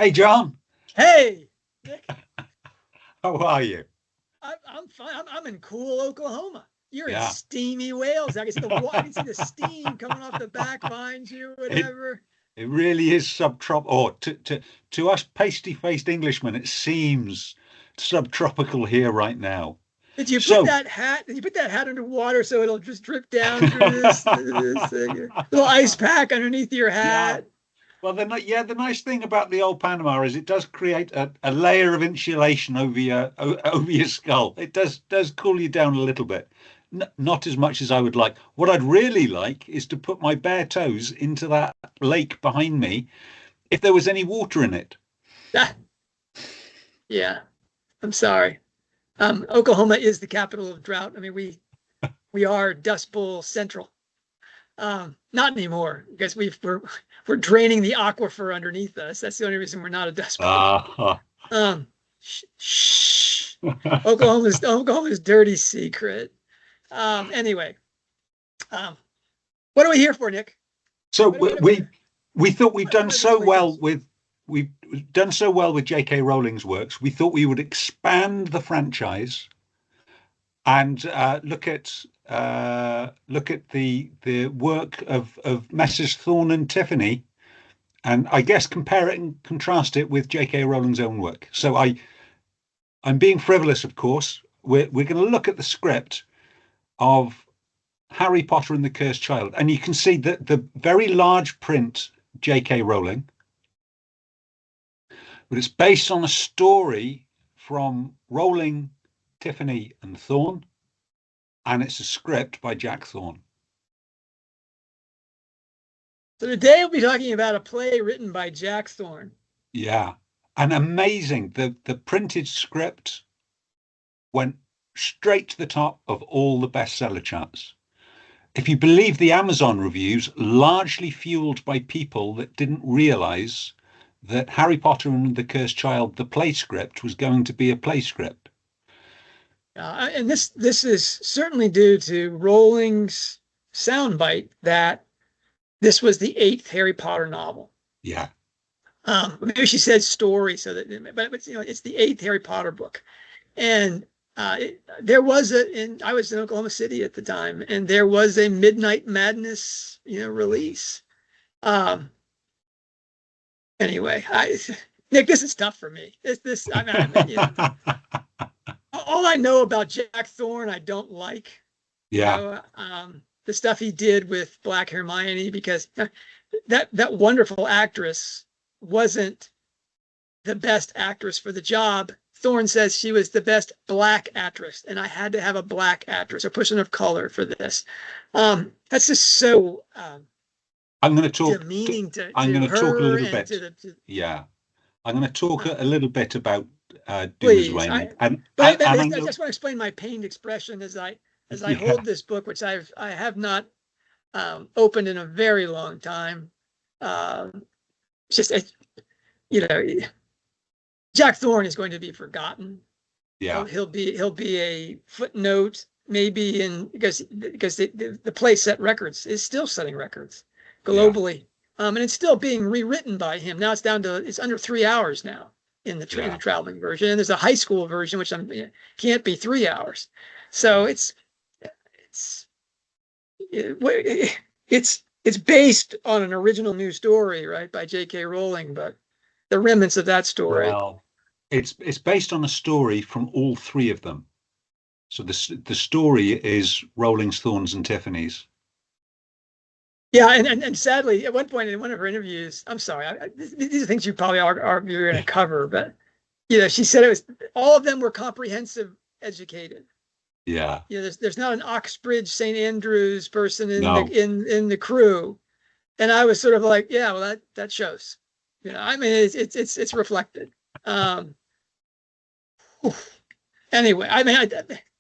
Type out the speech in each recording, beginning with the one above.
Hey, John, Hey, Nick, how are you? I'm fine. I'm in cool Oklahoma. You're in Yeah, steamy Wales. I can see I can see the steam coming off the back behind you. it Whatever. it really is subtropical. Or to us pasty-faced Englishmen, it seems subtropical here right now. Did you put So, that hat? Did you put that hat under water so it'll just drip down through this thing? Little ice pack underneath your yeah. hat. Well, the nice thing about the old Panama is it does create a layer of insulation over your skull. It does cool you down a little bit. Not as much as I would like. What I'd really like is to put my bare toes into that lake behind me if there was any water in it. Ah, yeah, I'm sorry. Oklahoma is the capital of drought. I mean, we are Dust Bowl Central. Not anymore because we're draining the aquifer underneath us. That's the only reason we're not a Dust Bowl. Ah, Um, shh. Oklahoma's dirty secret. Anyway, um, what are we here for, Nick? so What we thought we've what done am I supposed so to well this? with we've done so well with J.K. Rowling's works. We thought we would expand the franchise and look at the work of Messrs. Thorne and Tiffany, and I guess compare it and contrast it with J.K. Rowling's own work. So I'm being frivolous, of course. We're going to look at the script of Harry Potter and the Cursed Child, and you can see that the very large print J.K. Rowling, but it's based on a story from Rowling, Tiffany, and Thorne, and it's a script by Jack Thorne. So today we'll be talking about a play written by Jack Thorne. Yeah, and amazing. The printed script went straight to the top of all the bestseller charts. If you believe the Amazon reviews, largely fueled by people that didn't realize that Harry Potter and the Cursed Child, the play script, was going to be a play script. And this is certainly due to Rowling's soundbite that this was the eighth Harry Potter novel. Yeah. Maybe she said story, so that, but it's the eighth Harry Potter book, and there was I was in Oklahoma City at the time, and there was a Midnight Madness, release. Um, anyway, Nick, this is tough for me. All I know about Jack Thorne, I don't like. Yeah. The stuff he did with Black Hermione, because that wonderful actress wasn't the best actress for the job. Thorne says she was the best black actress, and I had to have a black actress, a person of color for this. That's just so I'm going to talk. demeaning I'm to going to talk a her little and bit. to the Yeah, I'm going to talk uh, a little bit about please. Doomsday, But and I I know. just want to explain my pained expression as I Yeah, hold this book, which I have not opened in a very long time. It's just you know Jack Thorne is going to be forgotten. yeah, He'll be a footnote maybe in because the play set records is still setting records yeah, globally, and it's still being rewritten by him. Now it's under 3 hours now in the yeah. traveling version, and there's a high school version which can't be 3 hours. So it's it's based on an original new story, right, by J.K. Rowling, but the remnants of that story. Well, it's based on a story from all three of them. So the story is Rolling's, Thorns, and Tiffany's. Yeah, and sadly, at one point in one of her interviews, I'm sorry, these are things you probably are you're going to cover, but she said it was all of them were comprehensive educated. Yeah, There's not an Oxbridge St. Andrews person in the no. in the crew, and I was sort of like, yeah, well that shows, I mean it's reflected. Um, anyway, I mean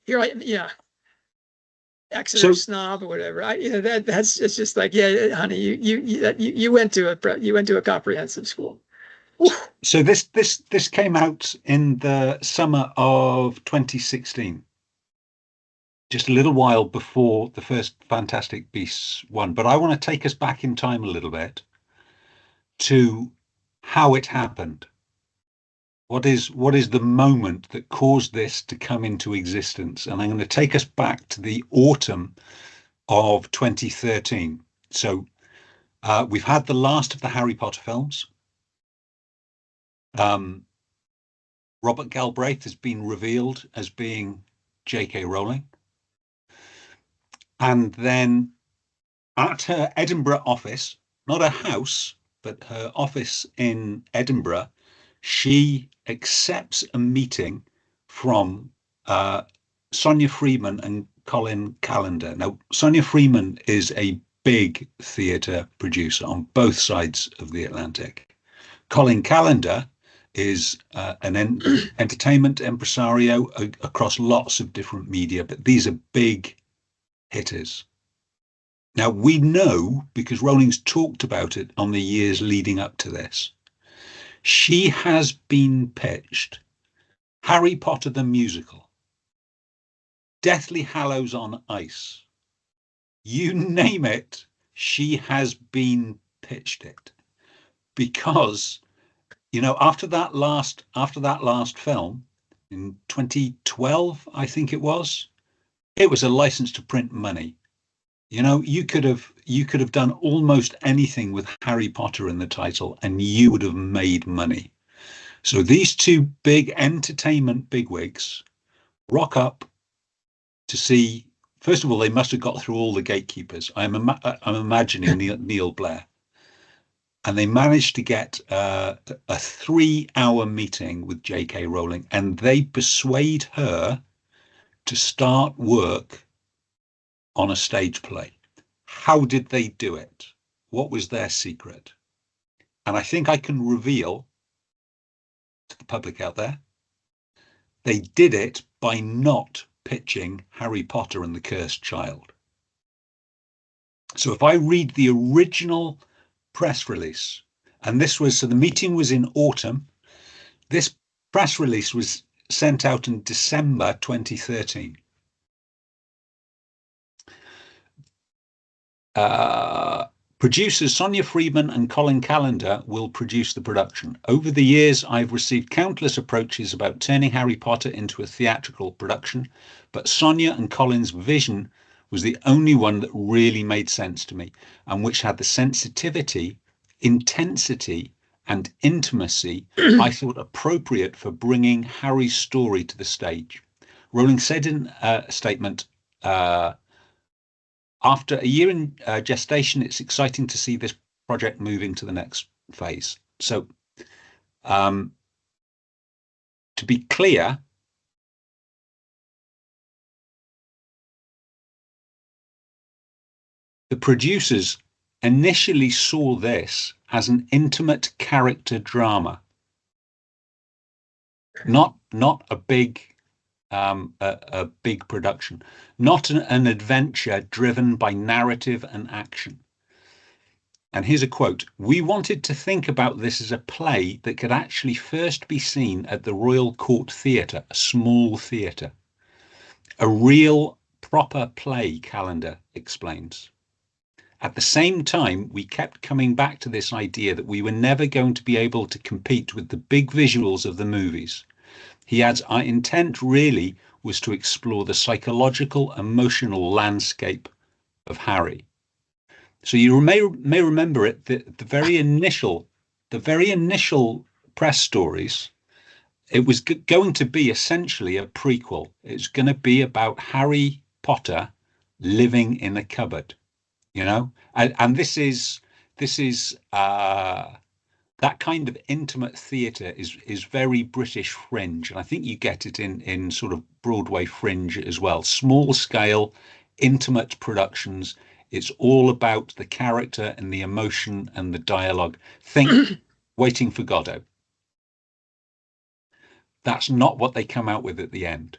here I yeah. Exeter So snob or whatever. That's it's just like, yeah, honey, you went to a comprehensive school. so this came out in the summer of 2016, just a little while before the first Fantastic Beasts one. But I want to take us back in time a little bit to how it happened. what is the moment that caused this to come into existence? And I'm going to take us back to the autumn of 2013. So we've had the last of the Harry Potter films. Robert Galbraith has been revealed as being J.K. Rowling. And then at her Edinburgh office, not a house, but her office in Edinburgh, she accepts a meeting from Sonia Freeman and Colin Callender. Now, Sonia Freeman is a big theatre producer on both sides of the Atlantic. Colin Callender is an entertainment impresario across lots of different media, but these are big hitters. Now, we know, because Rowling's talked about it on the years leading up to this, she has been pitched Harry Potter the Musical, Deathly Hallows on Ice. You name it, she has been pitched it. Because, you know, after that last film in 2012, I think it was a license to print money. You know, you could have done almost anything with Harry Potter in the title and you would have made money. So these two big entertainment bigwigs rock up to see. First of all, they must have got through all the gatekeepers. I'm imagining Neil Blair, and they managed to get a 3-hour meeting with J.K. Rowling, and they persuade her to start work on a stage play. How did they do it? What was their secret? And I think I can reveal to the public out there, they did it by not pitching Harry Potter and the Cursed Child. So if I read the original press release, and so the meeting was in autumn, this press release was sent out in December 2013. Producers Sonia Freeman and Colin Callender will produce the production. Over the years, I've received countless approaches about turning Harry Potter into a theatrical production, but Sonia and Colin's vision was the only one that really made sense to me, and which had the sensitivity, intensity, and intimacy I thought appropriate for bringing Harry's story to the stage. Rowling said in a statement, after a year in gestation, it's exciting to see this project moving to the next phase. So, to be clear, the producers initially saw this as an intimate character drama, not a big a big production, not an adventure driven by narrative and action. And here's a quote: "We wanted to think about this as a play that could actually first be seen at the Royal Court Theatre, a small theatre. A real proper play," Callender explains. "At the same time, we kept coming back to this idea that we were never going to be able to compete with the big visuals of the movies." He adds, "Our intent really was to explore the psychological, emotional landscape of Harry." So you may remember it, the very initial press stories, it was going to be essentially a prequel. It's going to be about Harry Potter living in a cupboard, you know, and this is that kind of intimate theatre is very British fringe, and I think you get it in sort of Broadway fringe as well. Small scale, intimate productions. It's all about the character and the emotion and the dialogue. Think Waiting for Godot. That's not what they come out with at the end.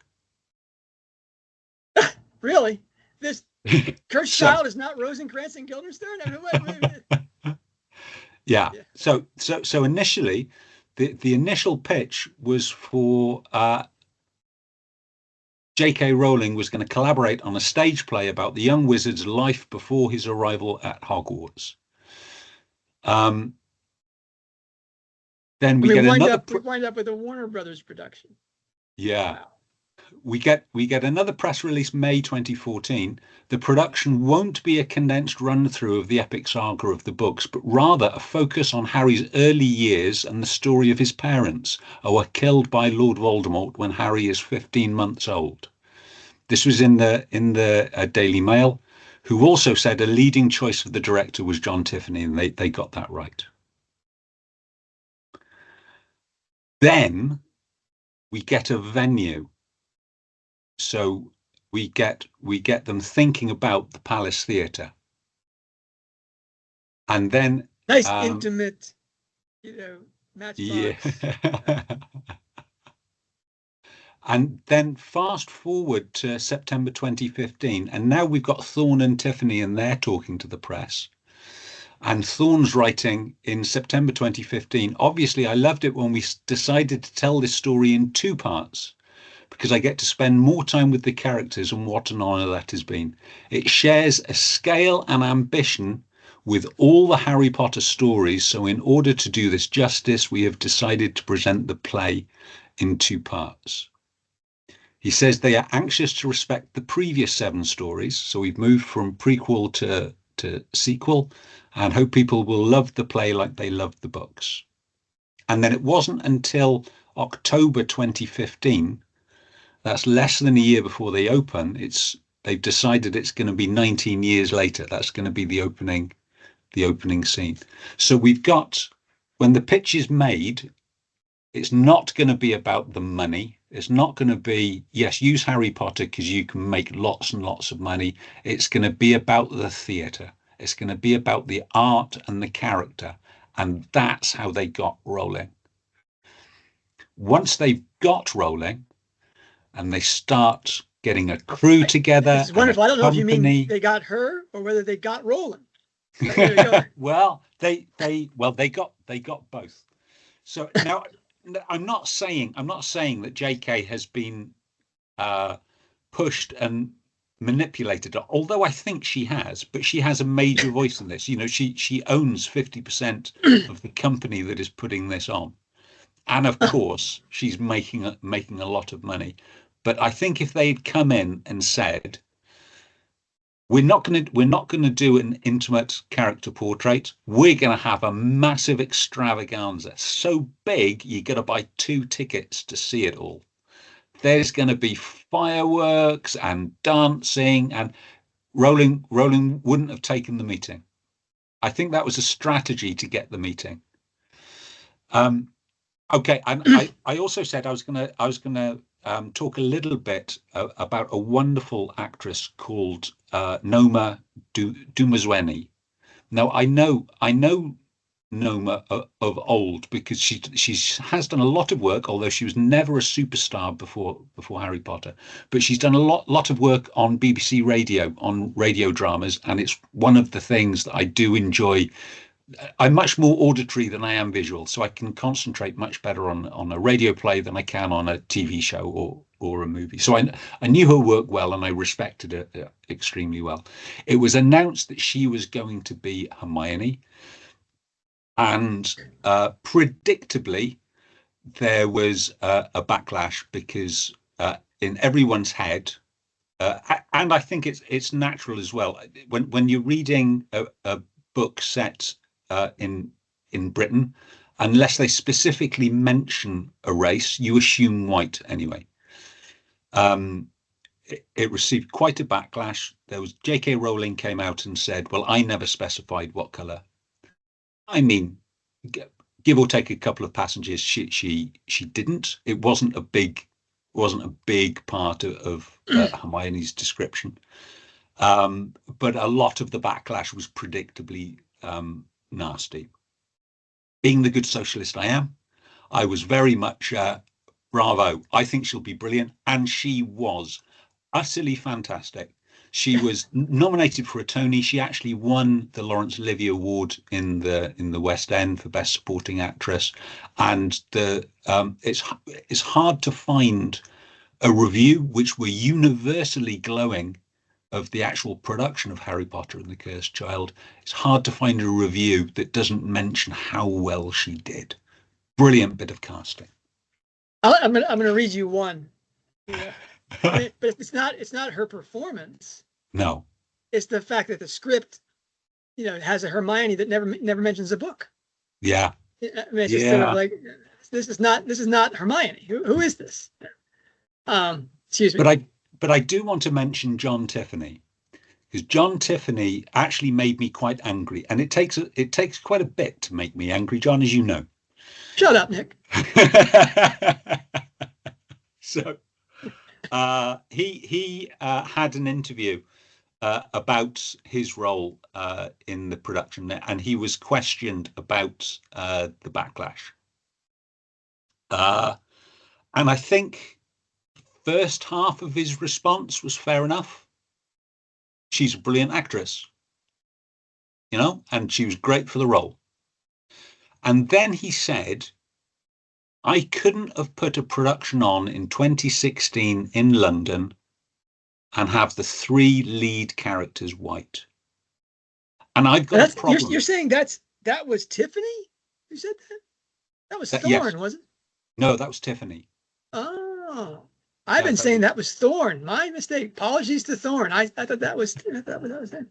Really? This Cursed Child is not Rosencrantz and Guildenstern? I mean, Yeah. So initially, the initial pitch was for J.K. Rowling was going to collaborate on a stage play about the young wizard's life before his arrival at Hogwarts. Then And we get another. we wind up with a Warner Brothers production. Yeah. Wow. We get another press release May 2014. The production won't be a condensed run through of the epic saga of the books, but rather a focus on Harry's early years and the story of his parents, who were killed by Lord Voldemort when Harry is 15 months old. This was in the Daily Mail, who also said a leading choice of the director was John Tiffany, and they got that right. Then we get a venue. So we get them thinking about the Palace Theatre, and then Nice intimate, yeah, Matchbox. and then fast forward to September 2015, and now we've got Thorne and Tiffany, and they're talking to the press. And Thorne's writing in September 2015. Obviously, I loved it when we decided to tell this story in two parts, because I get to spend more time with the characters, and what an honour that has been. It shares a scale and ambition with all the Harry Potter stories, so in order to do this justice, we have decided to present the play in two parts. He says they are anxious to respect the previous 7 stories, so we've moved from prequel to sequel, and hope people will love the play like they loved the books. And then it wasn't until October 2015, that's less than a year before they open, they've decided it's going to be 19 years later. That's going to be the opening scene. So we've got, when the pitch is made, it's not going to be about the money. It's not going to be, yes, use Harry Potter because you can make lots and lots of money. It's going to be about the theatre. It's going to be about the art and the character. And that's how they got Rowling. Once they've got Rowling and they start getting a crew together, It's wonderful. I don't know if you mean company, they got her or whether they got Rowling. There you go. well, they got both. So now I'm not saying that JK has been pushed and manipulated, although I think she has, but she has a major voice in this. She owns 50% of the company that is putting this on, and of course she's making a lot of money. But I think if they'd come in and said, we're not going to do an intimate character portrait. We're going to have a massive extravaganza, so big you got to buy 2 tickets to see it all. There's going to be fireworks and dancing, and Rowling wouldn't have taken the meeting. I think that was a strategy to get the meeting. Okay, and I also said I was gonna talk a little bit about a wonderful actress called Noma Dumezweni. Now I know Noma of old because she has done a lot of work, although she was never a superstar before Harry Potter. But she's done a lot of work on BBC Radio, on radio dramas, and it's one of the things that I do enjoy. I'm much more auditory than I am visual, so I can concentrate much better on a radio play than I can on a TV show or a movie. So I knew her work well, and I respected her extremely well. It was announced that she was going to be Hermione, and predictably, there was a backlash because in everyone's head, and I think it's natural as well. When you're reading a book set in Britain, unless they specifically mention a race, you assume white anyway. It received quite a backlash. There was J.K. Rowling came out and said, "Well, I never specified what color." I mean, give or take a couple of passengers, she didn't. It wasn't a big part of Hermione's description. But a lot of the backlash was predictably nasty. Being the good socialist I am, I was very much bravo. I think she'll be brilliant, and she was utterly fantastic. She was nominated for a Tony. She actually won the Laurence Olivier Award in the West End for Best Supporting Actress, and it's hard to find a review which were universally glowing of the actual production of Harry Potter and the Cursed Child. It's hard to find a review that doesn't mention how well she did. Brilliant bit of casting. I'm gonna read you one. Yeah. But it's not her performance. No. It's the fact that the script, has a Hermione that never mentions a book. Yeah. I mean, it's just sort of like, this is not Hermione. Who is this? Excuse me. But I do want to mention John Tiffany, because John Tiffany actually made me quite angry, and it takes quite a bit to make me angry, John, as you know. Shut up, Nick. So he had an interview about his role in the production, and he was questioned about the backlash. And I think first half of his response was fair enough. She's a brilliant actress, and she was great for the role. And then he said, I couldn't have put a production on in 2016 in London and have the 3 lead characters white. And I've got a problem. You're saying that was Tiffany who said that? That was Thorne, yes. Wasn't it? No, that was Tiffany. Oh, I've been saying that was Thorne. My mistake. Apologies to Thorne. I thought that was him.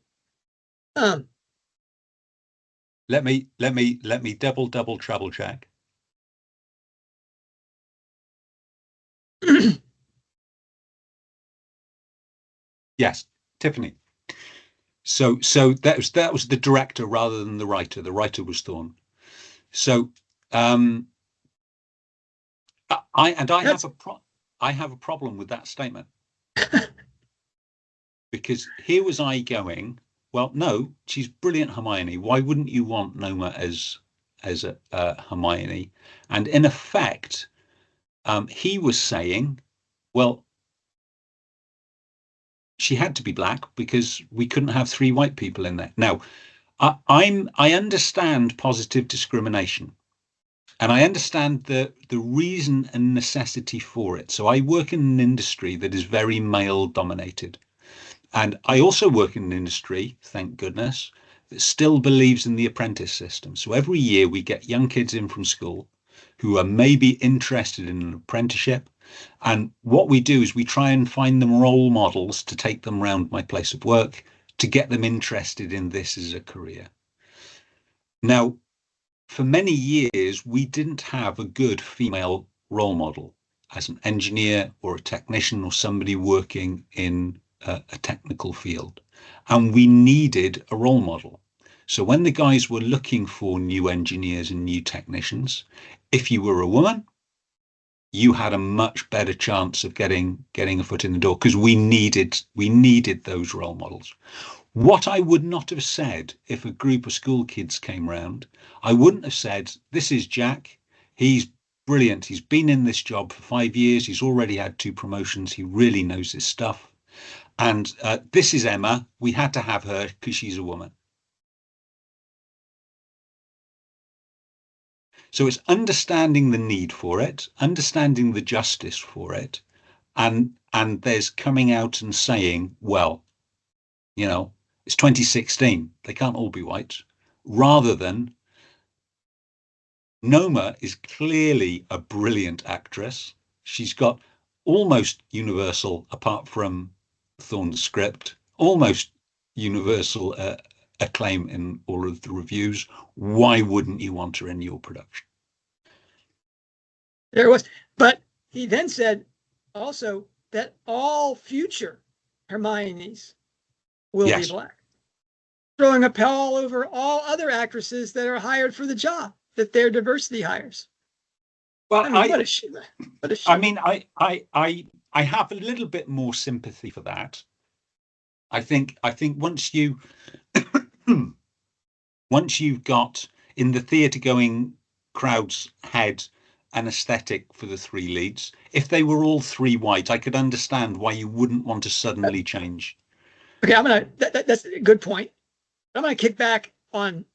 Let me double trouble check. Yes, Tiffany. So that was the director rather than the writer. The writer was Thorne. So I have a problem with that statement. Because here was I going, well, no, she's brilliant, Hermione. Why wouldn't you want Noma as a Hermione? And in effect, he was saying, well, she had to be black because we couldn't have 3 white people in there. Now, I understand positive discrimination, and I understand the reason and necessity for it. So I work in an industry that is very male dominated. And I also work in an industry, thank goodness, that still believes in the apprentice system. So every year we get young kids in from school who are maybe interested in an apprenticeship. And what we do is we try and find them role models to take them around my place of work to get them interested in this as a career. Now, for many years, we didn't have a good female role model as an engineer or a technician or somebody working in a technical field, and we needed a role model. So when the guys were looking for new engineers and new technicians, if you were a woman, you had a much better chance of getting a foot in the door, because we needed those role models. What I would not have said if a group of school kids came round, I wouldn't have said, this is Jack, he's brilliant, he's been in this job for 5 years, he's already had 2 promotions, he really knows his stuff. And this is Emma. We had to have her because she's a woman. So it's understanding the need for it, understanding the justice for it, and there's coming out and saying, well, it's 2016. They can't all be white. Rather than, Noma is clearly a brilliant actress. She's got almost universal, apart from Thorne's script, almost universal acclaim in all of the reviews. Why wouldn't you want her in your production? There was, but he then said also that all future Hermiones will be black, throwing a pall over all other actresses that are hired for the job, that they're diversity hires. Well, what a shame. I mean, I have a little bit more sympathy for that. I think once you've got in the theatre going crowd's head an aesthetic for the 3 leads, if they were all 3 white, I could understand why you wouldn't want to suddenly change. Okay, that's a good point. I'm gonna kick back on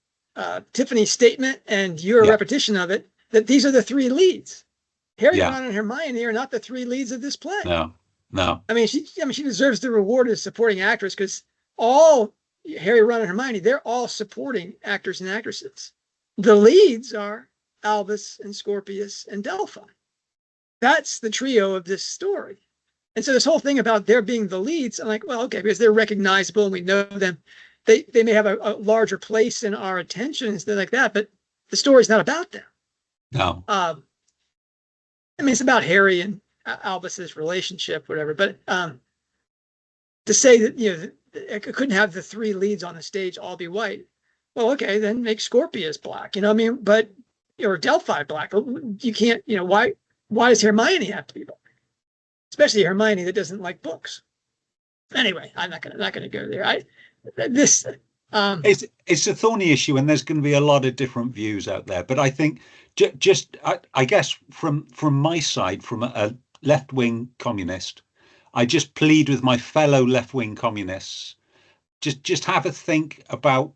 Tiffany's statement and your repetition of it, that these are the 3 leads. Harry, Ron, and Hermione are not the 3 leads of this play. No. I mean, she deserves the reward as supporting actress, because all Harry, Ron, and Hermione, they're all supporting actors and actresses. The leads are Albus, and Scorpius, and Delphi. That's the trio of this story. And so this whole thing about their being the leads, I'm like, well, okay, because they're recognizable and we know them. They may have a larger place in our attention and stuff like that, but the story's not about them. No. I mean, it's about Harry and Albus's relationship, whatever. But to say that, you know, I couldn't have the three leads on the stage all be white. Well, okay, then make Scorpius black. You know what I mean? But or Delphi black. You can't. You know, why does Hermione have to be black? Especially Hermione that doesn't like books. Anyway, I'm not gonna go there. It's a thorny issue, and there's going to be a lot of different views out there. But I think I guess from my side, from a left-wing communist, I just plead with my fellow left-wing communists, just have a think about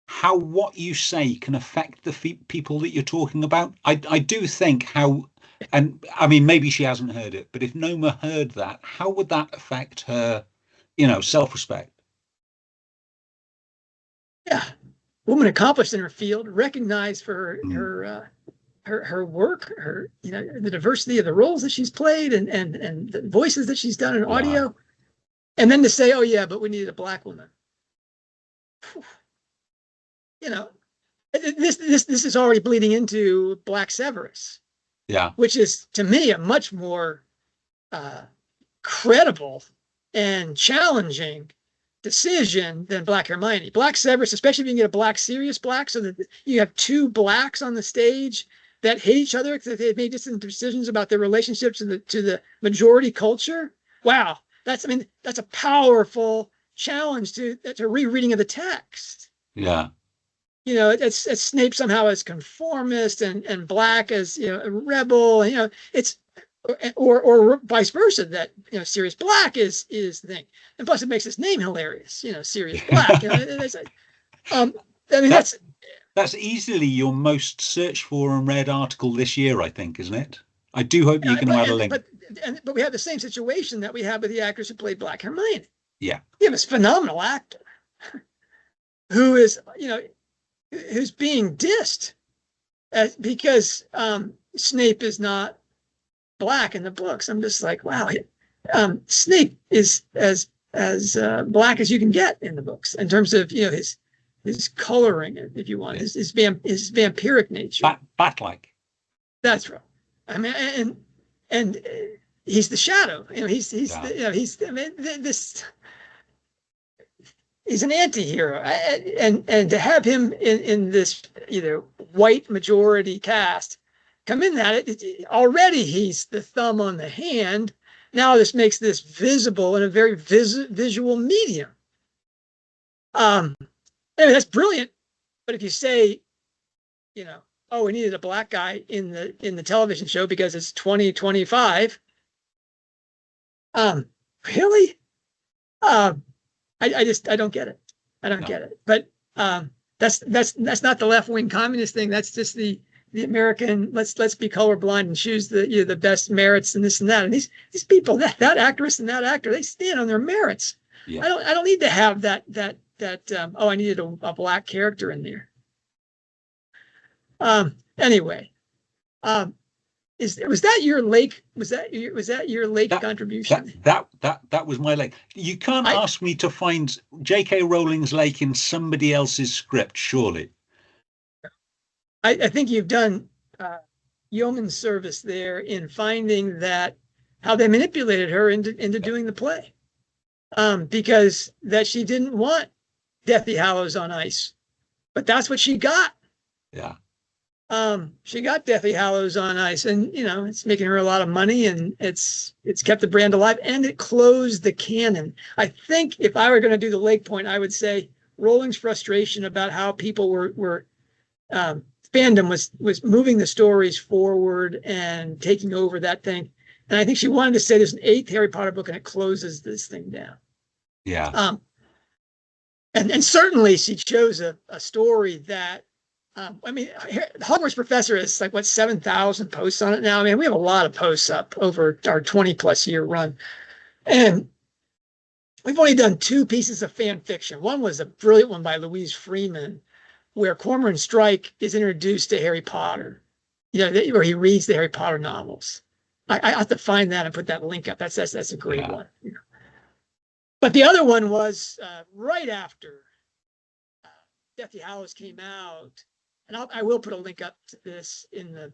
how what you say can affect the people that you're talking about. I do think how, and I mean, maybe she hasn't heard it, but if Noma heard that, how would that affect her, self-respect? Yeah, woman accomplished in her field, recognized for her work, her the diversity of the roles that she's played and the voices that she's done in audio, and then to say, oh yeah, but we needed a black woman. This is already bleeding into Black Severus. Yeah, which is to me a much more credible and challenging decision than Black Hermione. Black Severus, especially if you can get a black serious black, so that you have two blacks on the stage that hate each other because they've made different decisions about their relationships to the majority culture. Wow, that's a powerful challenge to rereading of the text. Yeah. It's Snape somehow as conformist and black as a rebel. It's or vice versa, that Sirius Black is the thing, and plus it makes his name hilarious. Sirius Black. That's easily your most searched for and read article this year, I think, isn't it? I do hope you can add a link. But we have the same situation that we have with the actress who played Black Hermione. Yeah, you have this phenomenal actor who is who's being dissed because Snape is not black in the books. I'm just like, wow, Snape is as black as you can get in the books in terms of his coloring, if you want, his vampiric nature. Bat-like. That's right. I mean, and he's the shadow. He's an anti-hero, and to have him in this white majority cast come in that already he's the thumb on the hand. Now this makes this visible in a very visual medium. Anyway, that's brilliant. But if you say, oh, we needed a black guy in the television show because it's 2025, really? I don't get it. I don't get it. But that's not the left-wing communist thing. That's just the American. Let's be colorblind and choose the best merits and this and that. And these people, that actress and that actor, they stand on their merits. Yeah. I don't need to have that. Oh, I needed a black character in there. Anyway, was that your lake? Was that your lake contribution? That was my lake. You can't ask me to find J.K. Rowling's lake in somebody else's script, surely. I think you've done yeoman's service there in finding that how they manipulated her into doing the play, because that she didn't want Deathly Hallows on Ice, but that's what she got. Yeah. She got Deathly Hallows on Ice, and it's making her a lot of money, and it's kept the brand alive, and it closed the canon. I think if I were going to do the Lake Point, I would say Rowling's frustration about how people were fandom was moving the stories forward and taking over that thing, and I think she wanted to say there's an 8th Harry Potter book and it closes this thing down. Yeah. And certainly she chose a story that. Hogwarts Professor is like 7,000 posts on it now. I mean, we have a lot of posts up over our 20+ year run, and we've only done 2 pieces of fan fiction. One was a brilliant one by Louise Freeman where Cormoran Strike is introduced to Harry Potter, where he reads the Harry Potter novels. I have to find that and put that link up. That's a great one. But the other one was right after Deathly Hallows came out, and I will put a link up to this in the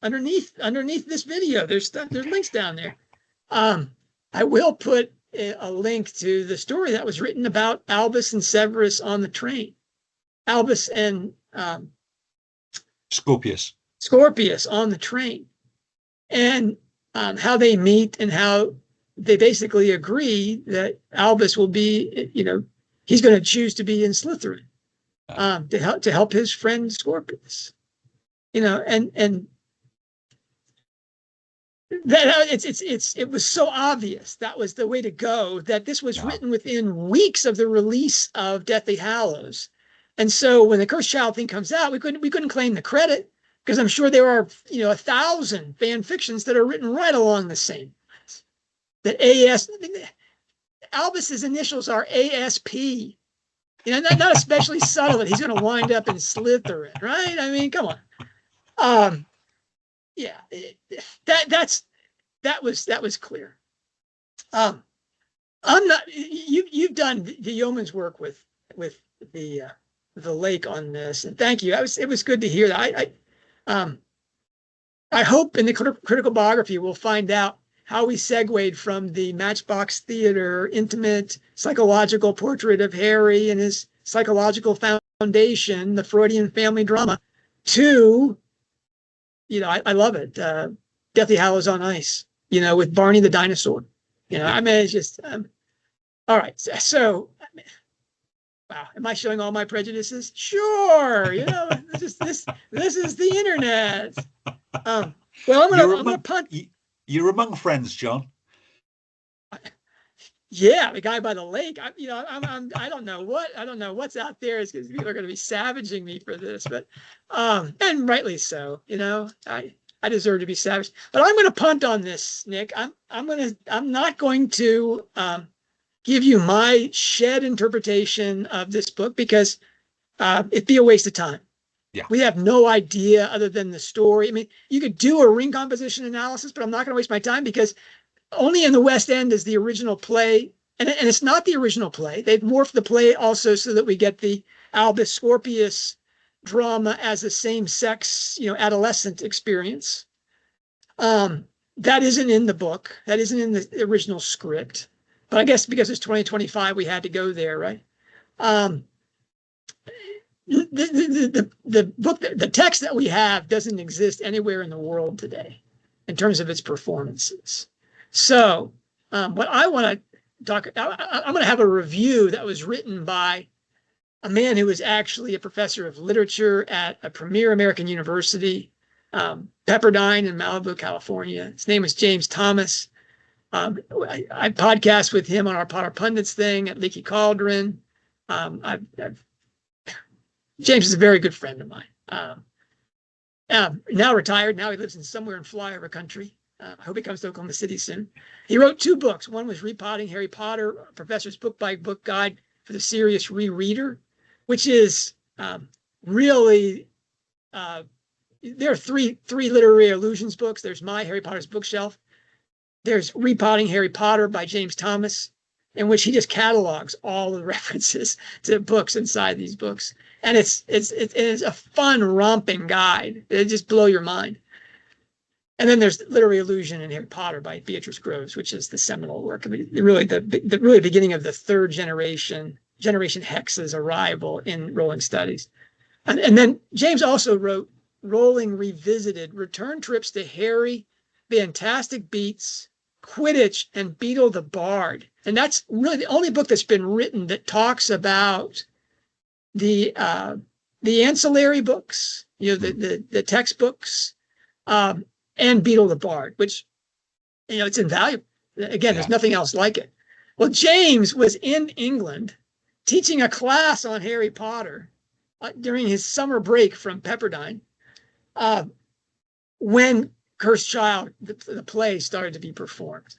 underneath this video. There's links down there. I will put a link to the story that was written about Albus and Severus on the train. Albus and Scorpius on the train, and how they meet and how they basically agree that Albus will be, he's going to choose to be in Slytherin to help his friend Scorpius, and that it was so obvious that was the way to go, that this was written within weeks of the release of Deathly Hallows. And so when the Cursed Child thing comes out, we couldn't claim the credit, because I'm sure there are 1,000 fan fictions that are written right along the same. That Albus's initials are ASP. Not especially subtle that he's going to wind up in Slytherin, right? I mean, come on. That was clear. I'm not. You've done the yeoman's work with the lake on this, and thank you. It was good to hear that. I hope in the critical biography we'll find out how we segued from the Matchbox Theater intimate psychological portrait of Harry and his psychological foundation, the Freudian family drama, to, I love it, Deathly Hallows on Ice, with Barney the dinosaur. I mean, it's just, all right. So, wow, am I showing all my prejudices? Sure. This is the internet. Well, I'm gonna punt. You're among friends, John. Yeah, the guy by the lake. I don't know what's out there. Is because people are going to be savaging me for this, but and rightly so. I deserve to be savaged. But I'm going to punt on this, Nick. I'm not going to give you my shed interpretation of this book, because it'd be a waste of time. Yeah. We have no idea other than the story. I mean, you could do a ring composition analysis, but I'm not going to waste my time, because only in the West End is the original play, and it's not the original play. They've morphed the play also so that we get the Albus Scorpius drama as a same-sex, adolescent experience. That isn't in the book. That isn't in the original script. But I guess because it's 2025, we had to go there, right? The book, the text that we have doesn't exist anywhere in the world today in terms of its performances. So what I want to talk, I'm going to have a review that was written by a man who was actually a professor of literature at a premier American university, Pepperdine in Malibu, California. His name is James Thomas. I podcast with him on our Potter Pundits thing at Leaky Cauldron. James is a very good friend of mine. Now retired. Now he lives somewhere in flyover country. I hope he comes to Oklahoma City soon. He wrote 2 books. One was Repotting Harry Potter, a professor's book-by-book guide for the serious rereader, which is really, there are three literary allusions books. There's My Harry Potter's Bookshelf. There's Repotting Harry Potter by James Thomas, in which he just catalogs all the references to books inside these books. And it's a fun, romping guide. It just blow your mind. And then there's Literary Illusion in Harry Potter by Beatrice Groves, which is the seminal work. I mean, really the really beginning of the third Generation Hex's arrival in Rowling studies. And then James also wrote Rowling Revisited, Return Trips to Harry, Fantastic Beasts, Quidditch, and Beetle the Bard. And that's really the only book that's been written that talks about the ancillary books, the textbooks, and Beetle the Bard, which, it's invaluable. Again, there's nothing else like it. Well, James was in England teaching a class on Harry Potter during his summer break from Pepperdine when Cursed Child, the play, started to be performed.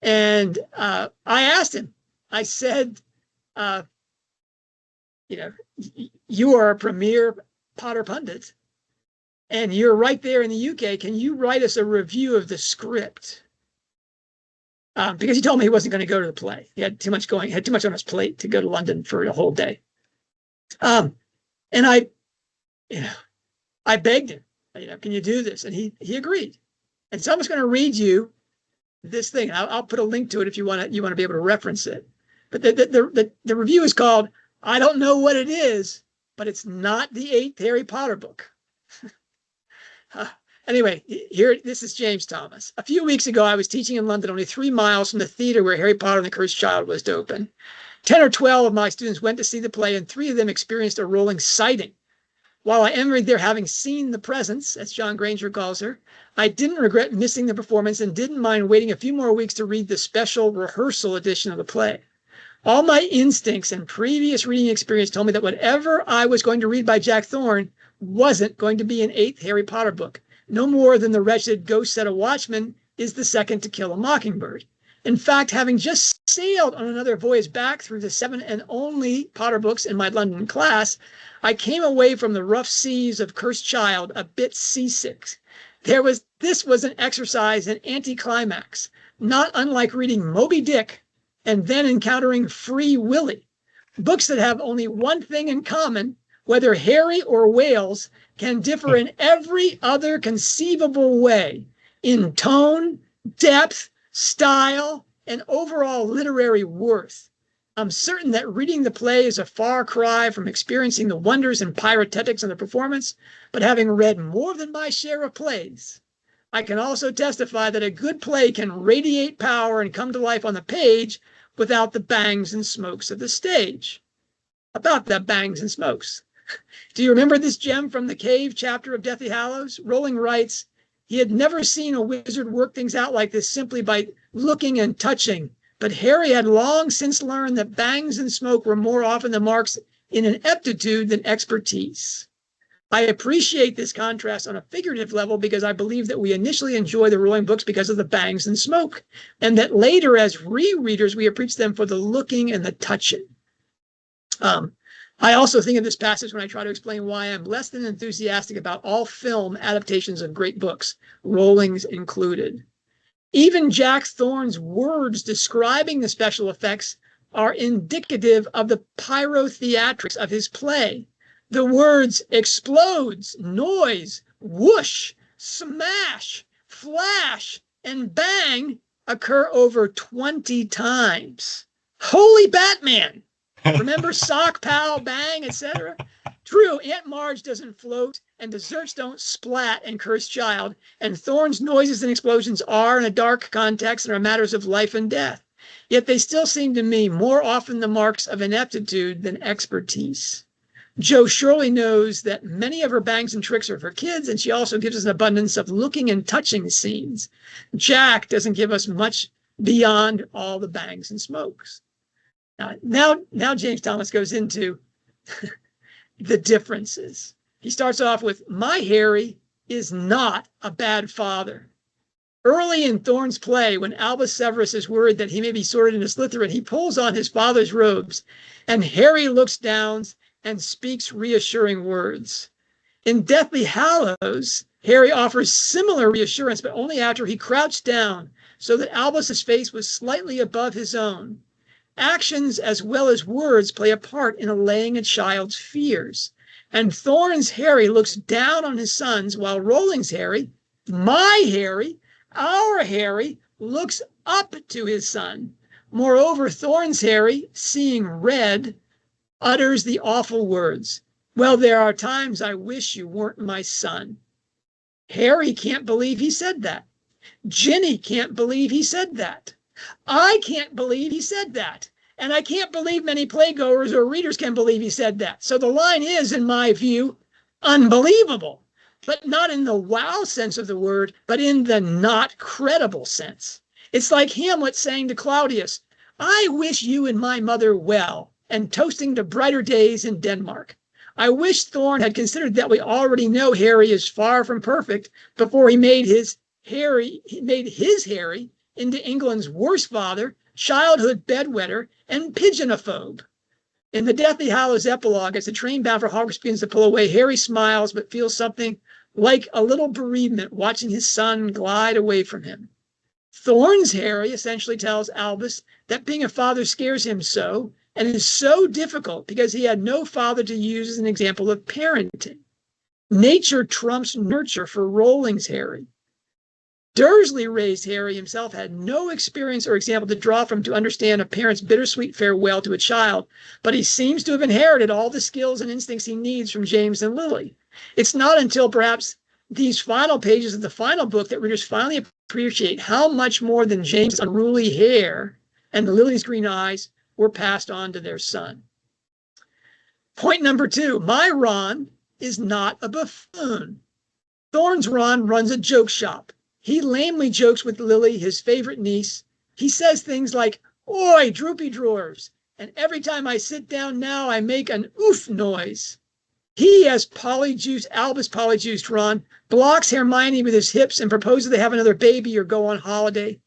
And I asked him, I said, you are a premier Potter pundit, and you're right there in the UK. Can you write us a review of the script? Because he told me he wasn't going to go to the play. He had too much on his plate to go to London for a whole day. And I begged him, can you do this? And he agreed. And so I'm just going to read you this thing. I'll put a link to it if you want to be able to reference it. But the review is called, I don't know what it is, but it's not the 8th Harry Potter book. Anyway, this is James Thomas. A few weeks ago, I was teaching in London, only 3 miles from the theater where Harry Potter and the Cursed Child was to open. 10 or 12 of my students went to see the play, and 3 of them experienced a Rowling sighting. While I envied their having seen the presence, as John Granger calls her, I didn't regret missing the performance and didn't mind waiting a few more weeks to read the special rehearsal edition of the play. All my instincts and previous reading experience told me that whatever I was going to read by Jack Thorne wasn't going to be an 8th Harry Potter book, no more than the wretched Ghost Set of Watchmen is the second To Kill a Mockingbird. In fact, having just sailed on another voyage back through the 7 and only Potter books in my London class, I came away from the rough seas of Cursed Child a bit seasick. This was an exercise in anticlimax, not unlike reading Moby Dick and then encountering Free Willy, books that have only one thing in common: whether Harry or whales can differ in every other conceivable way, in tone, depth, style, and overall literary worth. I'm certain that reading the play is a far cry from experiencing the wonders and pyrotechnics of the performance, but having read more than my share of plays, I can also testify that a good play can radiate power and come to life on the page without the bangs and smokes of the stage. About the bangs and smokes. Do you remember this gem from the Cave chapter of Deathly Hallows? Rowling writes, he had never seen a wizard work things out like this simply by looking and touching, but Harry had long since learned that bangs and smoke were more often the marks in ineptitude than expertise. I appreciate this contrast on a figurative level because I believe that we initially enjoy the Rowling books because of the bangs and smoke, and that later as rereaders we appreciate them for the looking and the touching. I also think of this passage when I try to explain why I'm less than enthusiastic about all film adaptations of great books, Rowling's included. Even Jack Thorne's words describing the special effects are indicative of the pyrotheatrics of his play. The words explodes, noise, whoosh, smash, flash, and bang occur over 20 times. Holy Batman! Remember sock, pow, bang, etc.? True, Aunt Marge doesn't float, and desserts don't splat in Cursed Child, and Thorne's noises and explosions are, in a dark context, and are matters of life and death. Yet they still seem to me more often the marks of ineptitude than expertise. Jo surely knows that many of her bangs and tricks are for kids, and she also gives us an abundance of looking and touching scenes. Jack doesn't give us much beyond all the bangs and smokes. Now James Thomas goes into the differences. He starts off with, my Harry is not a bad father. Early in Thorne's play, when Albus Severus is worried that he may be sorted into Slytherin, he pulls on his father's robes, and Harry looks down and speaks reassuring words. In Deathly Hallows, Harry offers similar reassurance, but only after he crouched down so that Albus's face was slightly above his own. Actions as well as words play a part in allaying a child's fears. And Thorne's Harry looks down on his sons, while Rowling's Harry, my Harry, our Harry, looks up to his son. Moreover, Thorne's Harry, seeing red, utters the awful words, well, there are times I wish you weren't my son. Harry can't believe he said that. Ginny can't believe he said that. I can't believe he said that. And I can't believe many playgoers or readers can believe he said that. So the line is, in my view, unbelievable, but not in the wow sense of the word, but in the not credible sense. It's like Hamlet saying to Claudius, I wish you and my mother well, and toasting to brighter days in Denmark. I wish Thorne had considered that we already know Harry is far from perfect before he made his Harry into England's worst father, childhood bedwetter, and pigeonophobe. In the Deathly Hallows epilogue, as the train bound for Hogwarts begins to pull away, Harry smiles but feels something like a little bereavement watching his son glide away from him. Thorne's Harry essentially tells Albus that being a father scares him so, and is so difficult because he had no father to use as an example of parenting. Nature trumps nurture for Rowling's Harry. Dursley-raised Harry himself had no experience or example to draw from to understand a parent's bittersweet farewell to a child, but he seems to have inherited all the skills and instincts he needs from James and Lily. It's not until perhaps these final pages of the final book that readers finally appreciate how much more than James' unruly hair and Lily's green eyes were passed on to their son. Point number 2, my Ron is not a buffoon. Thorne's Ron runs a joke shop. He lamely jokes with Lily, his favorite niece. He says things like, "Oi, droopy drawers," and every time I sit down now, I make an oof noise. He, as Albus Polyjuiced Ron, blocks Hermione with his hips and proposes they have another baby or go on holiday.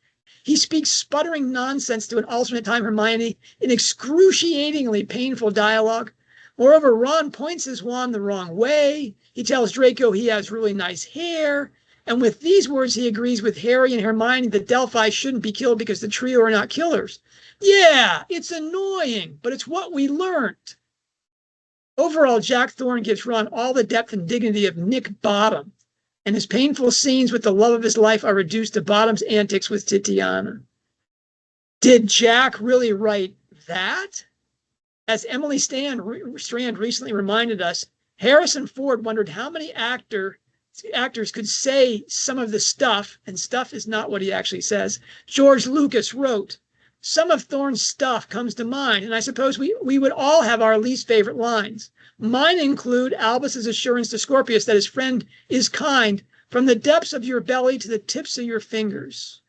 He speaks sputtering nonsense to an alternate time Hermione in excruciatingly painful dialogue. Moreover, Ron points his wand the wrong way. He tells Draco he has really nice hair. And with these words, he agrees with Harry and Hermione that Delphi shouldn't be killed because the trio are not killers. Yeah, it's annoying, but it's what we learned. Overall, Jack Thorne gives Ron all the depth and dignity of Nick Bottom, and his painful scenes with the love of his life are reduced to Bottom's antics with Titiana. Did Jack really write that? As Emily Strand recently reminded us, Harrison Ford wondered how many actors could say some of the stuff, and stuff is not what he actually says, George Lucas wrote. Some of Thorne's stuff comes to mind, and I suppose we would all have our least favorite lines. Mine include Albus's assurance to Scorpius that his friend is kind from the depths of your belly to the tips of your fingers.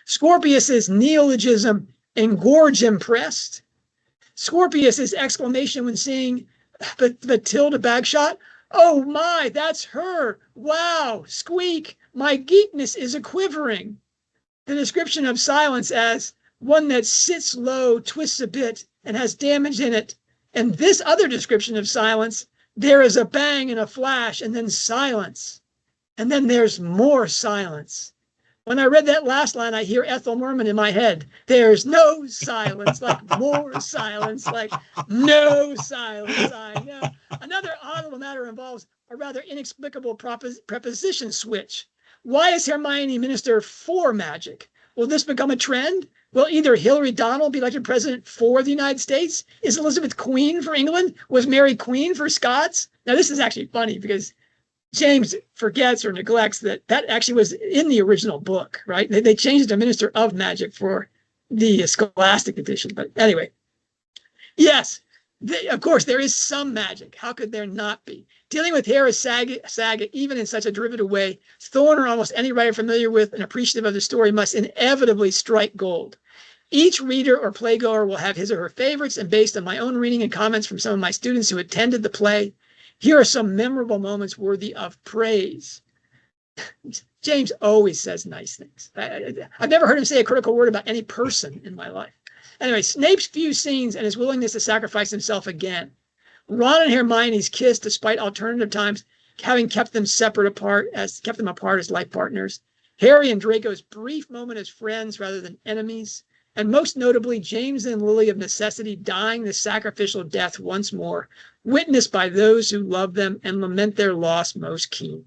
Scorpius's neologism, engorge impressed. Scorpius's exclamation when seeing Matilda Bagshot, "Oh my, that's her! Wow, squeak, my geekness is a-quivering." The description of silence as one that sits low, twists a bit, and has damage in it. And this other description of silence, there is a bang and a flash, and then silence. And then there's more silence. When I read that last line, I hear Ethel Merman in my head. There's no silence, like more silence, like no silence, I know. Another odd matter involves a rather inexplicable preposition switch. Why is Hermione minister for magic? Will this become a trend? Will either Hillary Donald be elected president for the United States? Is Elizabeth Queen for England? Was Mary Queen for Scots? Now, this is actually funny because James forgets or neglects that actually was in the original book, right? They changed it to Minister of Magic for the Scholastic edition. But anyway, yes, of course, there is some magic. How could there not be? Dealing with Harry's saga, even in such a derivative way, Thorne or almost any writer familiar with and appreciative of the story must inevitably strike gold. Each reader or playgoer will have his or her favorites, and based on my own reading and comments from some of my students who attended the play, here are some memorable moments worthy of praise. James always says nice things. I've never heard him say a critical word about any person in my life. Anyway, Snape's few scenes and his willingness to sacrifice himself again. Ron and Hermione's kiss, despite alternative times having kept them apart as life partners. Harry and Draco's brief moment as friends rather than enemies. And most notably, James and Lily of necessity dying the sacrificial death once more, witnessed by those who love them and lament their loss most keenly.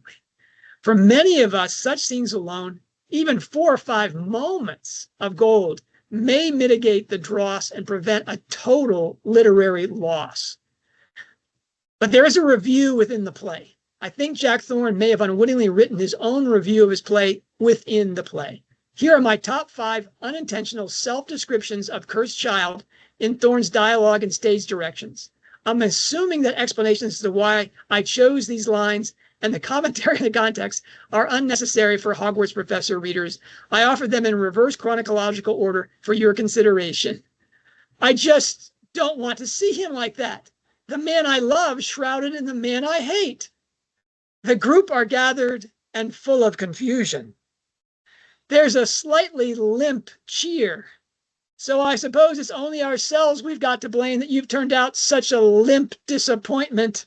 For many of us, such scenes alone, even 4 or 5 moments of gold, may mitigate the dross and prevent a total literary loss. But there is a review within the play. I think Jack Thorne may have unwittingly written his own review of his play within the play. Here are my top 5 unintentional self-descriptions of Cursed Child in Thorne's dialogue and stage directions. I'm assuming that explanations as to why I chose these lines and the commentary and the context are unnecessary for Hogwarts Professor readers. I offer them in reverse chronological order for your consideration. I just don't want to see him like that. The man I love shrouded in the man I hate. The group are gathered and full of confusion. There's a slightly limp cheer. So I suppose it's only ourselves we've got to blame that you've turned out such a limp disappointment.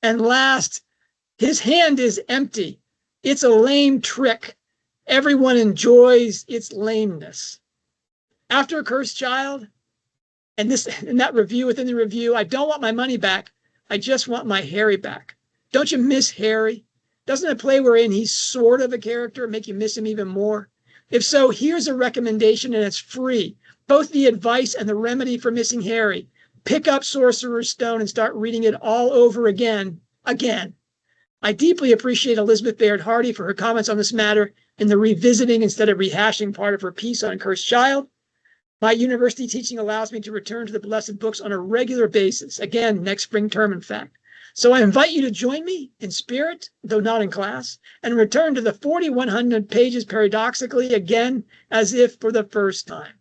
And last, his hand is empty. It's a lame trick. Everyone enjoys its lameness. After A Cursed Child, and that review within the review, I don't want my money back. I just want my Harry back. Don't you miss Harry? Doesn't a play wherein he's sort of a character make you miss him even more? If so, here's a recommendation, and it's free. Both the advice and the remedy for missing Harry. Pick up Sorcerer's Stone and start reading it all over again. I deeply appreciate Elizabeth Bayard Hardy for her comments on this matter in the revisiting instead of rehashing part of her piece on Cursed Child. My university teaching allows me to return to the blessed books on a regular basis. Again, next spring term, in fact. So I invite you to join me in spirit, though not in class, and return to the 4,100 pages paradoxically again, as if for the first time.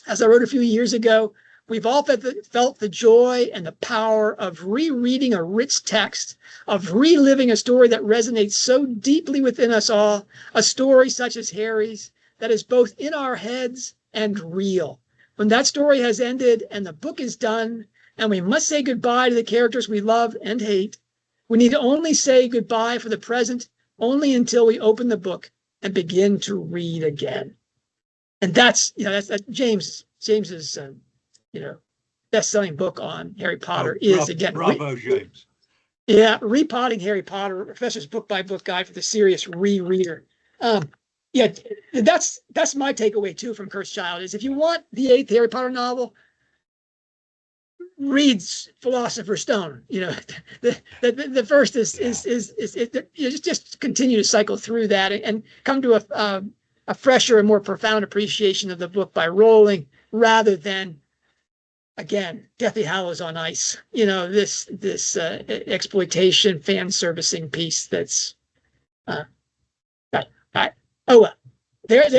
As I wrote a few years ago, we've all felt the joy and the power of rereading a rich text, of reliving a story that resonates so deeply within us all, a story such as Harry's, that is both in our heads and real. When that story has ended and the book is done, and we must say goodbye to the characters we love and hate, we need only say goodbye for the present, only until we open the book and begin to read again. And that's James's best-selling book on Harry Potter Bravo, James. Yeah, Repotting Harry Potter, Professor's book-by-book guide for the serious rereader. That's my takeaway too from Cursed Child is if you want the 8th Harry Potter novel, read Philosopher's Stone. The first is just continue to cycle through that and come to a fresher and more profound appreciation of the book by Rowling rather than, again, Deathly Hallows on Ice. This exploitation fan servicing piece that's there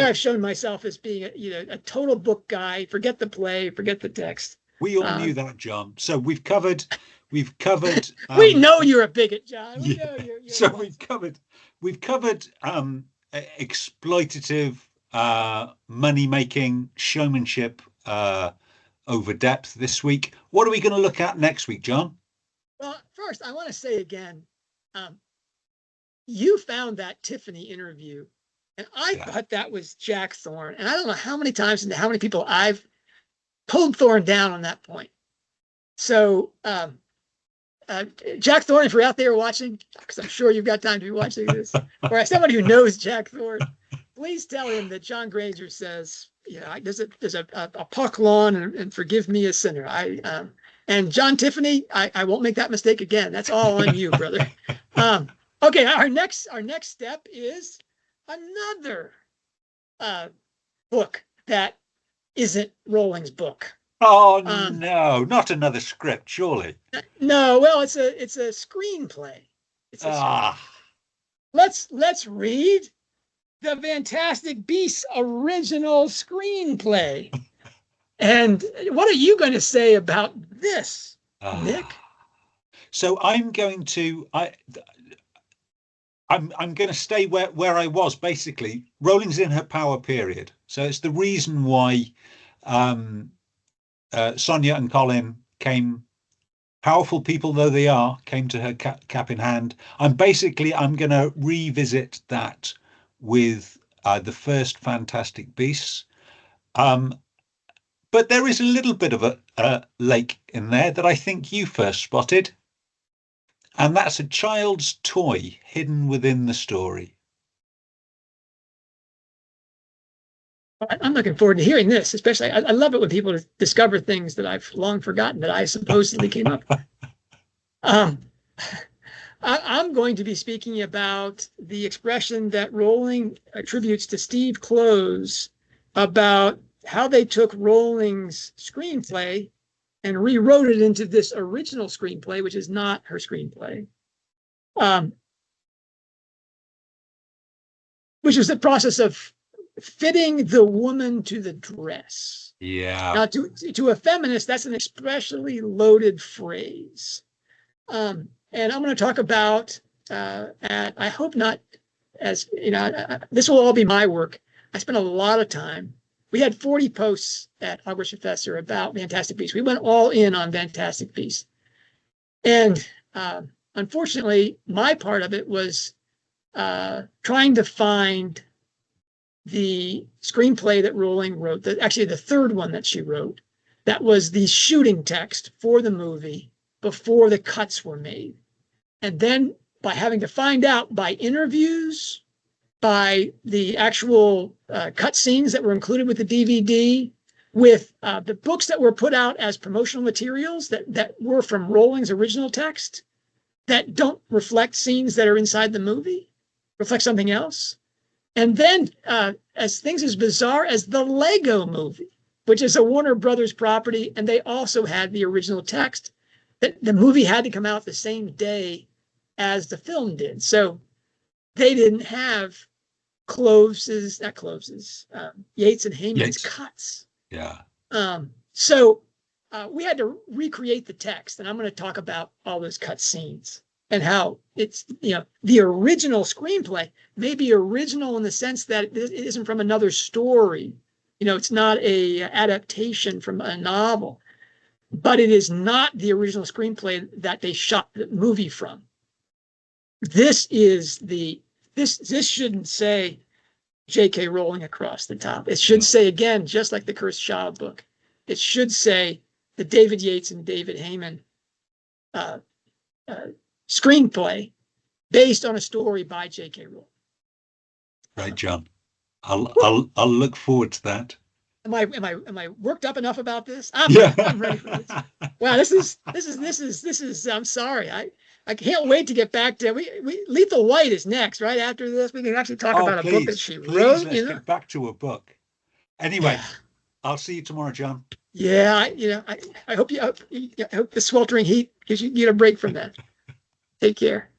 I've shown myself as being a total book guy. Forget the play, forget the text. We all knew that, John. So we've covered. We know you're a bigot, John. We know you're so we've covered exploitative money-making showmanship over depth this week. What are we going to look at next week, John? Well, first I want to say again, you found that Tiffany interview, and I thought that was Jack Thorne, and I don't know how many times and how many people I've pulled Thorne down on that point. So Jack Thorne, if you're out there watching, because I'm sure you've got time to be watching this, or as somebody who knows Jack Thorne, please tell him that John Granger says, there's a puck lawn and forgive me a sinner. And John Tiffany, I won't make that mistake again. That's all on you, brother. Okay, our next step is another book that isn't Rowling's book. Oh no, not another script, surely. No, well, it's a screenplay. Let's read the Fantastic Beasts original screenplay. And what are you going to say about this, Nick? So I'm going to stay where I was. Basically, Rowling's in her power period, so it's the reason why Sonia and Colin came, powerful people though they are, came to her cap in hand. I'm going to revisit that with the first Fantastic Beasts. But there is a little bit of a lake in there that I think you first spotted. And that's a child's toy hidden within the story. I'm looking forward to hearing this, especially. I love it when people discover things that I've long forgotten that I supposedly came up with. I'm going to be speaking about the expression that Rowling attributes to Steve Close about how they took Rowling's screenplay and rewrote it into this original screenplay, which is not her screenplay, which was the process of fitting the woman to the dress. Yeah. Now, to a feminist, that's an especially loaded phrase. And I'm going to talk about, I hope not as, this will all be my work. I spent a lot of time we had 40 posts at Hogwarts Professor about Fantastic Beasts. We went all in on Fantastic Beasts. And unfortunately, my part of it was trying to find the screenplay that Rowling wrote, actually the third one that she wrote, that was the shooting text for the movie before the cuts were made. And then by having to find out by interviews, by the actual cut scenes that were included with the DVD, with the books that were put out as promotional materials that were from Rowling's original text, that don't reflect scenes that are inside the movie, reflect something else. And then as things as bizarre as the Lego movie, which is a Warner Brothers property, and they also had the original text, that the movie had to come out the same day as the film did. So they didn't have Yates and Heyman's cuts. Yeah. So we had to recreate the text, and I'm going to talk about all those cut scenes and how it's, the original screenplay may be original in the sense that it isn't from another story. It's not a adaptation from a novel, but it is not the original screenplay that they shot the movie from. This shouldn't say J.K. Rowling across the top. It should say, again, just like the Cursed Child book, it should say the David Yates and David Heyman screenplay based on a story by J.K. Rowling. Right, John. I'll look forward to that. Am I worked up enough about this? I'm ready for this. Wow, this is. I'm sorry. I can't wait to get back to Lethal White is next. Right after this, we can actually talk about a book that she wrote. Let's get back to a book. Anyway, I'll see you tomorrow, John. Yeah, I hope the sweltering heat gives you a break from that. Take care.